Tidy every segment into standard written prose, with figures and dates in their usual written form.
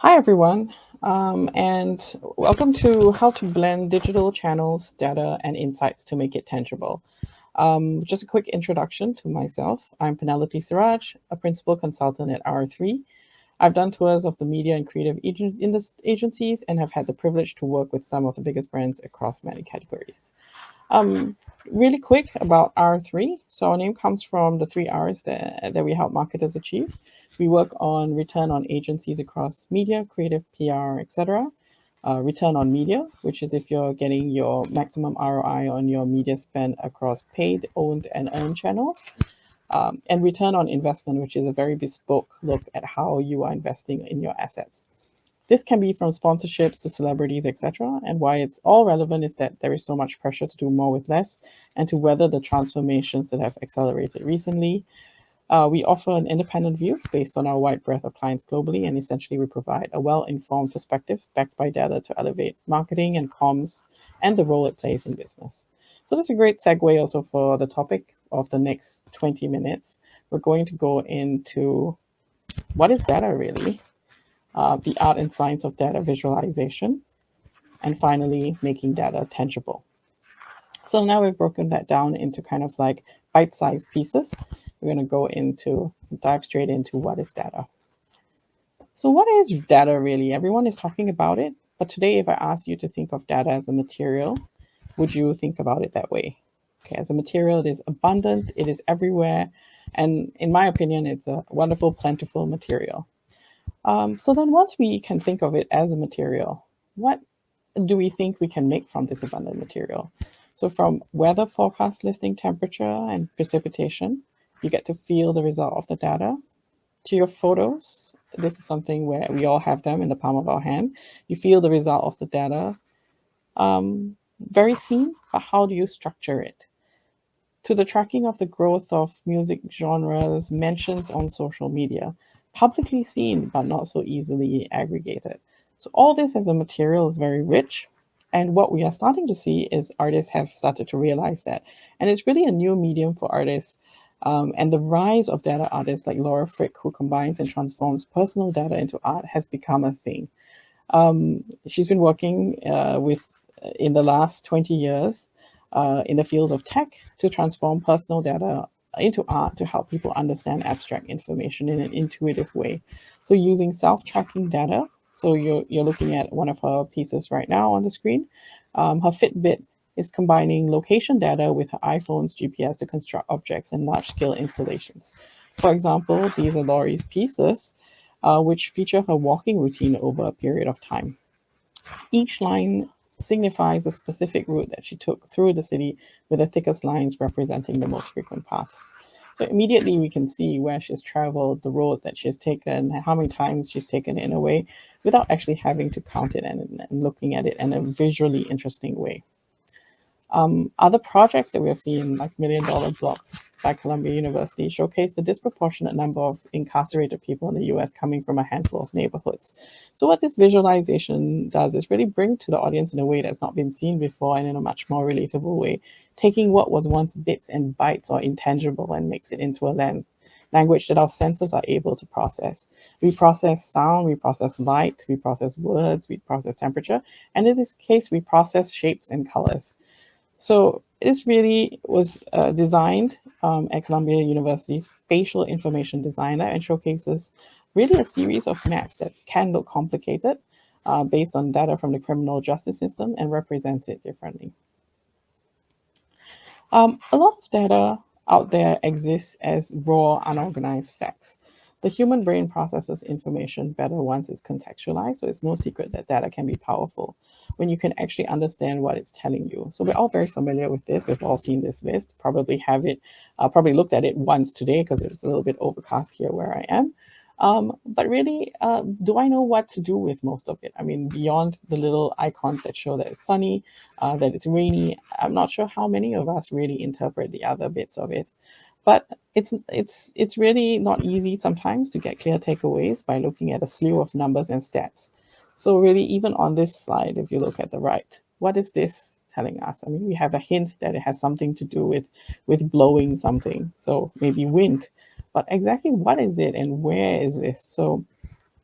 Hi, everyone, and welcome to How to Blend Digital Channels, Data, and Insights to Make It Tangible. Just a quick introduction to myself. I'm Penelope Siraj, a principal consultant at R3. I've done tours of the media and creative agencies and have had the privilege to work with some of the biggest brands across many categories. Um, Really quick about R3. So our name comes from the three R's that we help marketers achieve. We work on return on agencies across media, creative, PR, etc. Return on media, which is if you're getting your maximum ROI on your media spend across paid, owned, and earned channels. And return on investment, which is a very bespoke look at how you are investing in your assets. This can be from sponsorships to celebrities, etc. And why it's all relevant is that there is so much pressure to do more with less and to weather the transformations that have accelerated recently. We offer an independent view based on our wide breadth of clients globally, and essentially we provide a well-informed perspective backed by data to elevate marketing and comms and the role it plays in business. So that's a great segue also for the topic of the next 20 minutes. We're going to go into what is data really, the art and science of data visualization, and finally, making data tangible. So now we've broken that down into kind of like bite sized pieces. We're going to go into dive straight into what is data. So, what is data really? Everyone is talking about it, but today, if I ask you to think of data as a material, would you think about it that way? Okay, as a material, it is abundant, it is everywhere, and in my opinion, it's a wonderful, plentiful material. So then once we can think of it as a material, what do we think we can make from this abundant material? So from weather forecast listing temperature and precipitation, you get to feel the result of the data. To your photos, this is something where we all have them in the palm of our hand. You feel the result of the data. Very seen, but how do you structure it? To the tracking of the growth of music genres, mentions on social media, publicly seen but not so easily aggregated. So, all this as a material is very rich. And what we are starting to see is artists have started to realize that. And it's really a new medium for artists. And the rise of data artists like Laura Frick, who combines and transforms personal data into art, has become a thing. She's been working with in the last 20 years in the fields of tech to transform personal data into art to help people understand abstract information in an intuitive way. So using self-tracking data, so you're looking at one of her pieces right now on the screen. Her Fitbit is combining location data with her iPhone's GPS to construct objects in large-scale installations. For example, these are Laurie's pieces, which feature her walking routine over a period of time. Each line signifies a specific route that she took through the city, with the thickest lines representing the most frequent paths. So immediately we can see where she's traveled, the road that she's taken, how many times she's taken it in a way, without actually having to count it and looking at it in a visually interesting way. Other projects that we have seen, like Million Dollar Blocks by Columbia University, showcase the disproportionate number of incarcerated people in the US coming from a handful of neighborhoods. So, what this visualization does is really bring to the audience in a way that's not been seen before and in a much more relatable way, taking what was once bits and bytes or intangible and makes it into a language that our senses are able to process. We process sound, we process light, we process words, we process temperature, and in this case, we process shapes and colors. So this really was designed at Columbia University's Spatial Information Designer and showcases really a series of maps that can look complicated based on data from the criminal justice system and represents it differently. A lot of data out there exists as raw, unorganized facts. The human brain processes information better once it's contextualized, so it's no secret that data can be powerful when you can actually understand what it's telling you. So we're all very familiar with this. We've all seen this list, probably have it, probably looked at it once today because it's a little bit overcast here where I am. But really, do I know what to do with most of it? I mean, beyond the little icons that show that it's sunny, that it's rainy, I'm not sure how many of us really interpret the other bits of it. But it's really not easy sometimes to get clear takeaways by looking at a slew of numbers and stats. So really, even on this slide, if you look at the right, what is this telling us? I mean, we have a hint that it has something to do with blowing something. So maybe wind. But exactly what is it and where is this? So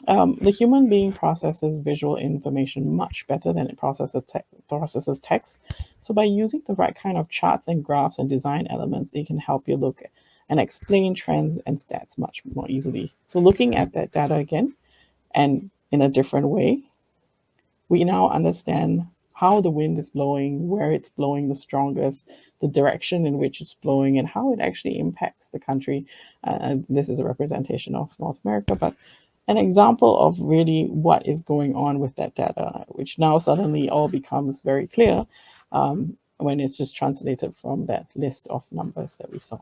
The human being processes visual information much better than it processes text. So, by using the right kind of charts and graphs and design elements, it can help you look and explain trends and stats much more easily. So, looking at that data again and in a different way, we now understand how the wind is blowing, where it's blowing the strongest, the direction in which it's blowing, and how it actually impacts the country. And this is a representation of North America, but an example of really what is going on with that data, which now suddenly all becomes very clear when it's just translated from that list of numbers that we saw.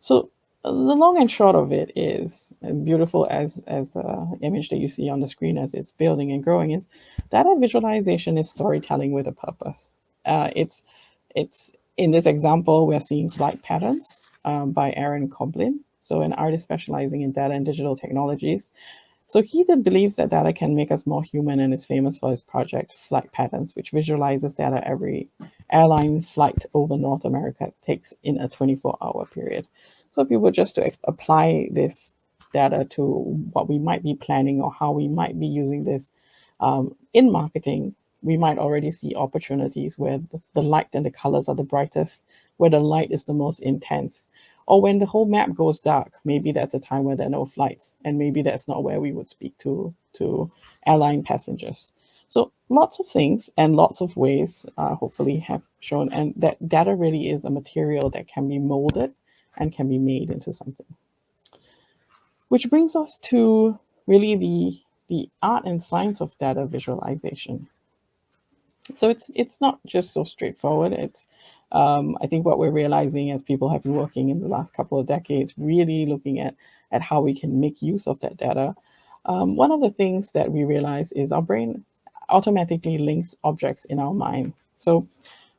So the long and short of it is, and beautiful as the image that you see on the screen as it's building and growing, is data visualization is storytelling with a purpose. It's in this example we're seeing flight patterns by Aaron Coblin, so an artist specializing in data and digital technologies. So he then believes that data can make us more human and is famous for his project Flight Patterns, which visualizes data every airline flight over North America takes in a 24-hour period. So if you were just to apply this data to what we might be planning or how we might be using this in marketing, we might already see opportunities where the light and the colors are the brightest, where the light is the most intense. Or when the whole map goes dark, maybe that's a time where there are no flights, and maybe that's not where we would speak to airline passengers. So lots of things and lots of ways, hopefully, have shown, and that data really is a material that can be molded and can be made into something. Which brings us to really the art and science of data visualization. So it's not just so straightforward. It's I think what we're realizing as people have been working in the last couple of decades, really looking at how we can make use of that data. One of the things that we realize is our brain automatically links objects in our mind. So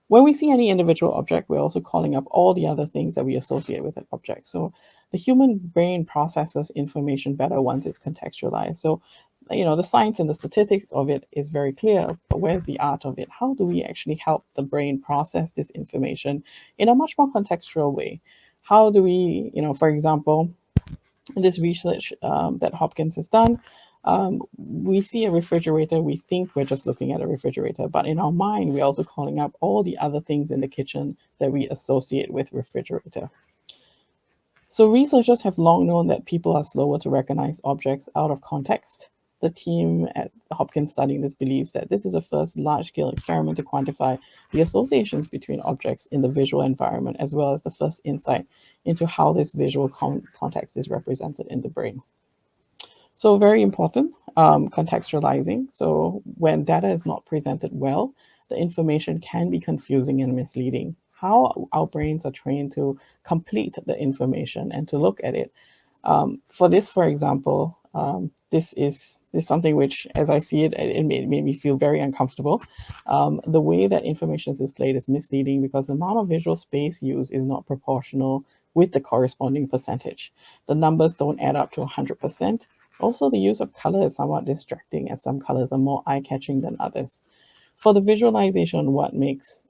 when we see any individual object, we're also calling up all the other things that we associate with that object. So the human brain processes information better once it's contextualized. So, the science and the statistics of it is very clear, but where's the art of it? How do we actually help the brain process this information in a much more contextual way? How do we, for example, in this research that Hopkins has done, we see a refrigerator, we think we're just looking at a refrigerator, but in our mind, we're also calling up all the other things in the kitchen that we associate with refrigerator. So researchers have long known that people are slower to recognize objects out of context. The team at Hopkins studying this believes that this is a first large-scale experiment to quantify the associations between objects in the visual environment, as well as the first insight into how this visual context is represented in the brain. So very important, contextualizing. So when data is not presented well, the information can be confusing and misleading. How our brains are trained to complete the information and to look at it. For this, for example, this is something which, as I see it, it made me feel very uncomfortable. The way that information is displayed is misleading because the amount of visual space used is not proportional with the corresponding percentage. The numbers don't add up to 100%. Also, the use of color is somewhat distracting, as some colors are more eye-catching than others. For the visualization, what makes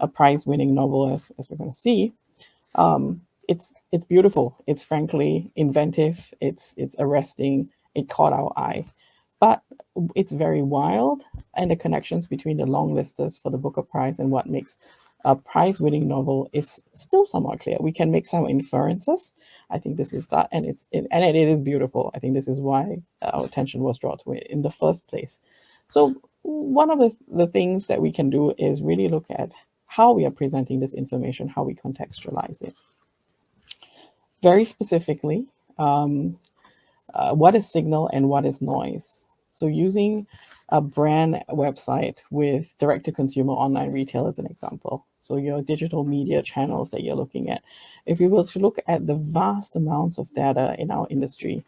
a prize-winning novel, as we're going to see, it's beautiful. It's frankly inventive. It's arresting. It caught our eye, but it's very wild. And the connections between the long listers for the Booker Prize and what makes a prize-winning novel is still somewhat clear. We can make some inferences. I think this is that, and it is beautiful. I think this is why our attention was drawn to it in the first place. So one of the things that we can do is really look at how we are presenting this information, how we contextualize it. Very specifically, what is signal and what is noise? So using a brand website with direct-to-consumer online retail as an example. So your digital media channels that you're looking at. If we were to look at the vast amounts of data in our industry,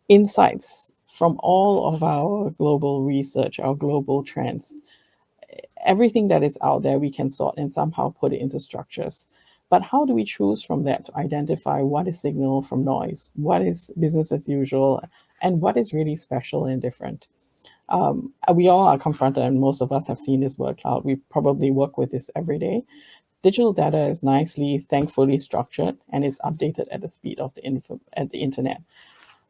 insights from all of our global research, our global trends, everything that is out there, we can sort and somehow put it into structures. But how do we choose from that to identify what is signal from noise, what is business as usual, and what is really special and different? We all are confronted, and most of us have seen this word cloud. We probably work with this every day. Digital data is nicely, thankfully structured, and is updated at the speed of the internet.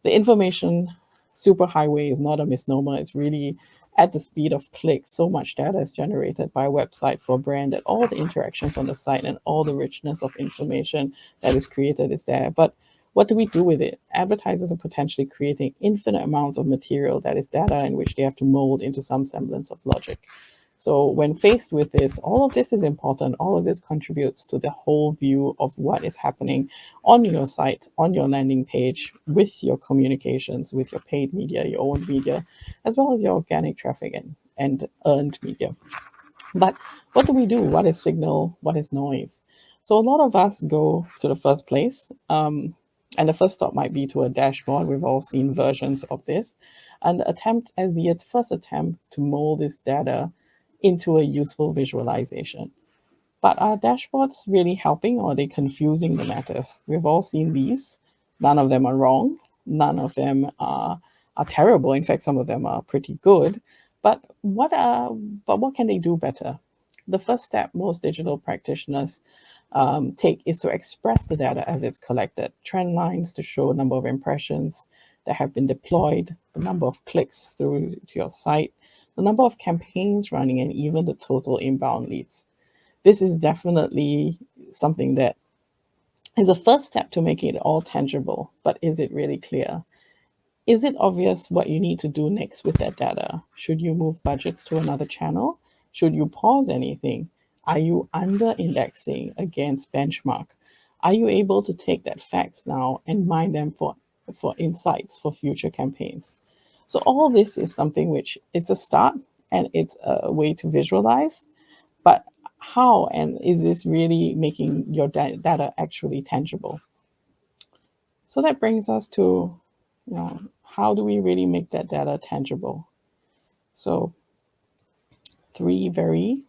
The information superhighway is not a misnomer. It's really at the speed of clicks. So much data is generated by a website for a brand that all the interactions on the site and all the richness of information that is created is there. But what do we do with it? Advertisers are potentially creating infinite amounts of material that is data in which they have to mold into some semblance of logic. So when faced with this, all of this is important. All of this contributes to the whole view of what is happening on your site, on your landing page, with your communications, with your paid media, your own media, as well as your organic traffic and earned media. But what do we do? What is signal? What is noise? So a lot of us go to the first place, and the first stop might be to a dashboard. We've all seen versions of this, and attempt as the first attempt to mold this data into a useful visualization. But are dashboards really helping, or are they confusing the matters? We've all seen these. None of them are wrong. None of them are terrible. In fact, some of them are pretty good. But what can they do better? The first step most digital practitioners take is to express the data as it's collected. Trend lines to show number of impressions that have been deployed, the number of clicks through to your site, the number of campaigns running, and even the total inbound leads. This is definitely something that is a first step to making it all tangible, but is it really clear? Is it obvious what you need to do next with that data? Should you move budgets to another channel? Should you pause anything? Are you under indexing against benchmark? Are you able to take that facts now and mine them for insights for future campaigns? So all this is something which it's a start and it's a way to visualize, but how and is this really making your data actually tangible? So that brings us to, how do we really make that data tangible? So three very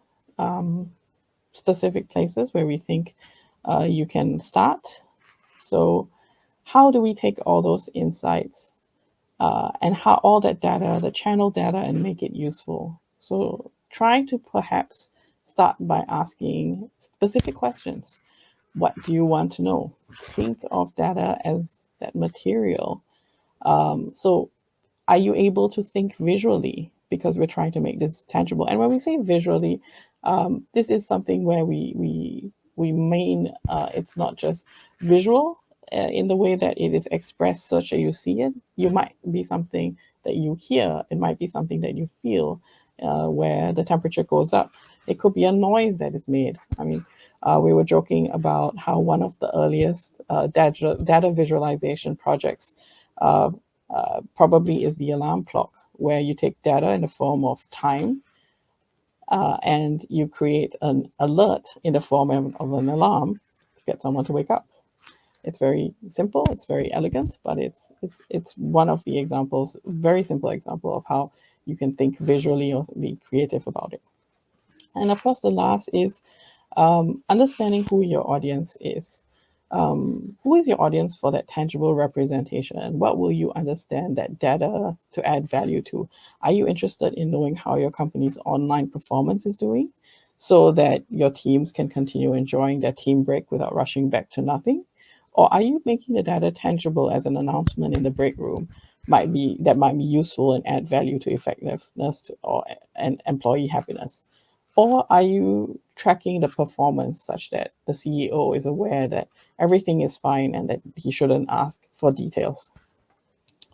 specific places where we think you can start. So how do we take all those insights and how all that data, the channel data, and make it useful? So try to perhaps start by asking specific questions. What do you want to know? Think of data as that material. So are you able to think visually? Because we're trying to make this tangible. And when we say visually, this is something where we mean it's not just visual in the way that it is expressed such that you see it. You might be something that you hear. It might be something that you feel, where the temperature goes up. It could be a noise that is made. I mean, we were joking about how one of the earliest data visualization projects probably is the alarm clock, where you take data in the form of time and you create an alert in the form of an alarm to get someone to wake up. It's very simple, it's very elegant, but it's one of the examples, very simple example of how you can think visually or be creative about it. And of course, the last is understanding who your audience is. Who is your audience for that tangible representation? And what will you understand that data to add value to? Are you interested in knowing how your company's online performance is doing so that your teams can continue enjoying their team break without rushing back to nothing? Or are you making the data tangible as an announcement in the break room might be useful and add value to effectiveness and employee happiness? Or are you tracking the performance such that the CEO is aware that everything is fine and that he shouldn't ask for details?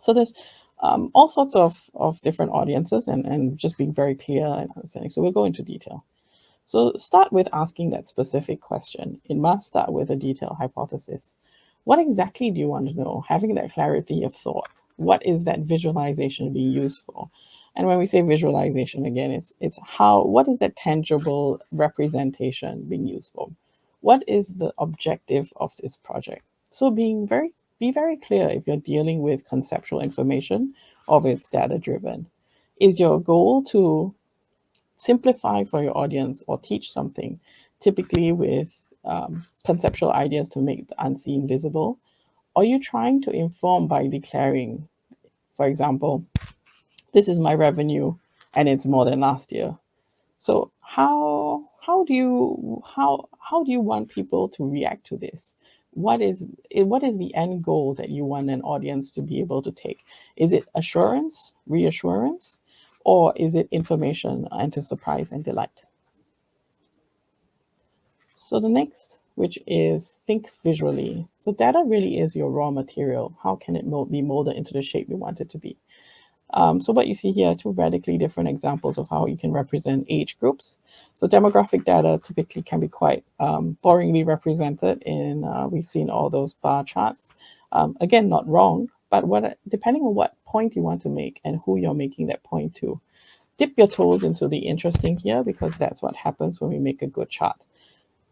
So there's all sorts of different audiences and just being very clear and understanding. So we'll go into detail. So start with asking that specific question. It must start with a detailed hypothesis. What exactly do you want to know? Having that clarity of thought. What is that visualization being used for? And when we say visualization, again, it's what is that tangible representation being used for? What is the objective of this project? So be very clear if you're dealing with conceptual information or if it's data driven. Is your goal to simplify for your audience or teach something, typically with conceptual ideas to make the unseen visible? Are you trying to inform by declaring, for example, this is my revenue and it's more than last year? So how do you want people to react to this? what is the end goal that you want an audience to be able to take? Is it assurance, reassurance, or is it information and to surprise and delight? So the next, which is think visually. So data really is your raw material. How can it be molded into the shape you want it to be? So what you see here are two radically different examples of how you can represent age groups. So demographic data typically can be quite boringly represented in, we've seen all those bar charts. Again, not wrong, but depending on what point you want to make and who you're making that point to, dip your toes into the interesting here, because that's what happens when we make a good chart.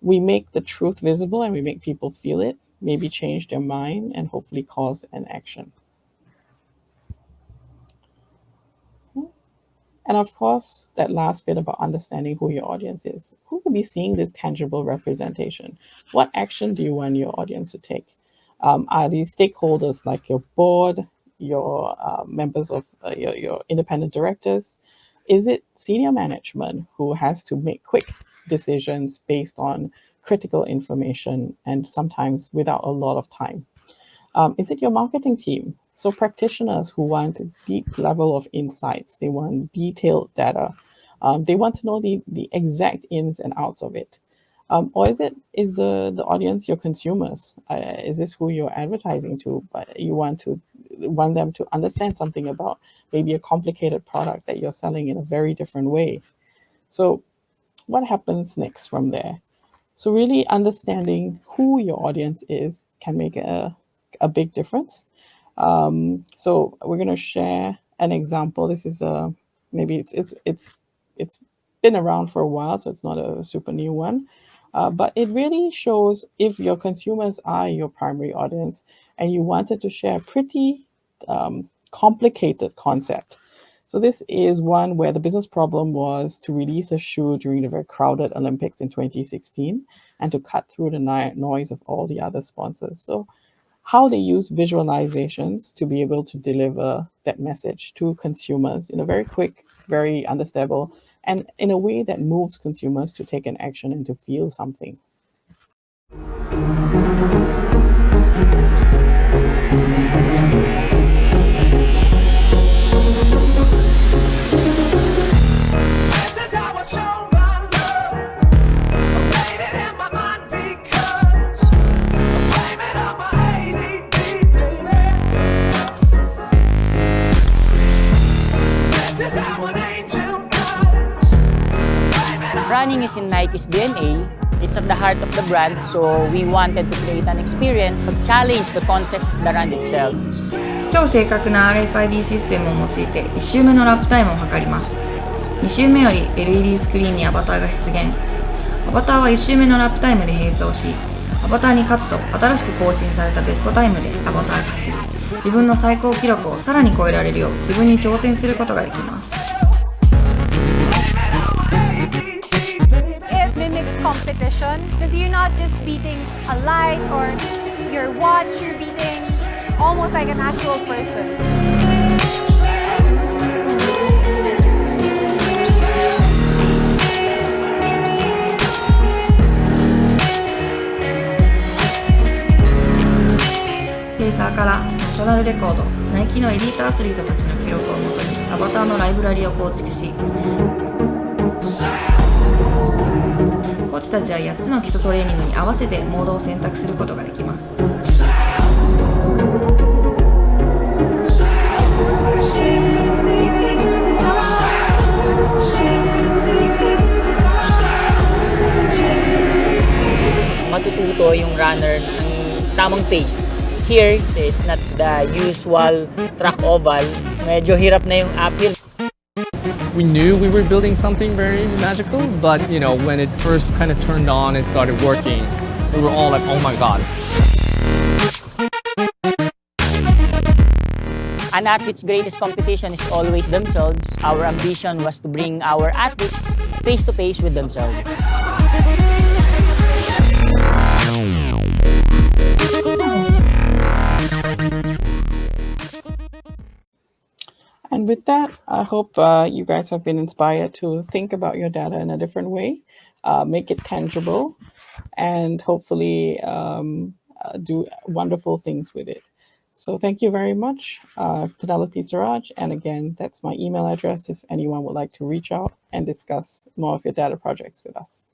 We make the truth visible and we make people feel it, maybe change their mind, and hopefully cause an action. And of course, that last bit about understanding who your audience is. Who will be seeing this tangible representation? What action do you want your audience to take? Are these stakeholders like your board, your members of your independent directors? Is it senior management who has to make quick decisions based on critical information and sometimes without a lot of time? Is it your marketing team? So practitioners who want a deep level of insights, they want detailed data, they want to know the exact ins and outs of it. Or is the audience your consumers? Is this who you're advertising to? But you want them to understand something about maybe a complicated product that you're selling in a very different way. So what happens next from there? So really understanding who your audience is can make a big difference. So we're going to share an example. This is maybe it's been around for a while, so it's not a super new one. But it really shows if your consumers are your primary audience and you wanted to share a pretty complicated concept. So this is one where the business problem was to release a shoe during the very crowded Olympics in 2016 and to cut through the noise of all the other sponsors. So how they use visualizations to be able to deliver that message to consumers in a very quick, very understandable, and in a way that moves consumers to take an action and to feel something. Running is in Nike's DNA. It's at the heart of the brand, so we wanted to create an experience to challenge the concept of the run itself. 超正確な RFID システムを用いて1周目のラップタイムを測ります。2周目より LED スクリーンにアバターが出現。アバターは1周目のラップタイムで並走し、アバターに勝つと新しく更新されたベストタイムでアバターが走り、自分の最高記録をさらに超えられるよう自分に挑戦することができます。Competition, because you're not just beating a light or your watch, you're beating almost like an actual person. Pacer からナショナルレコード、ナイキのエリートアスリートたちの記録をもとにアバターのライブラリを構築し、コーチたちは8つの基礎トレーニングに合わせてモードを選択することができます。Matututo yung runner ng tamang pace. Here, it's not the usual track oval. Medyo hirap na yung uphill. We knew we were building something very magical, but when it first kind of turned on and started working, we were all like, oh my God. An athlete's greatest competition is always themselves. Our ambition was to bring our athletes face to face with themselves. And with that, I hope you guys have been inspired to think about your data in a different way, make it tangible, and hopefully do wonderful things with it. So thank you very much, Penelope Siraj. And again, that's my email address if anyone would like to reach out and discuss more of your data projects with us.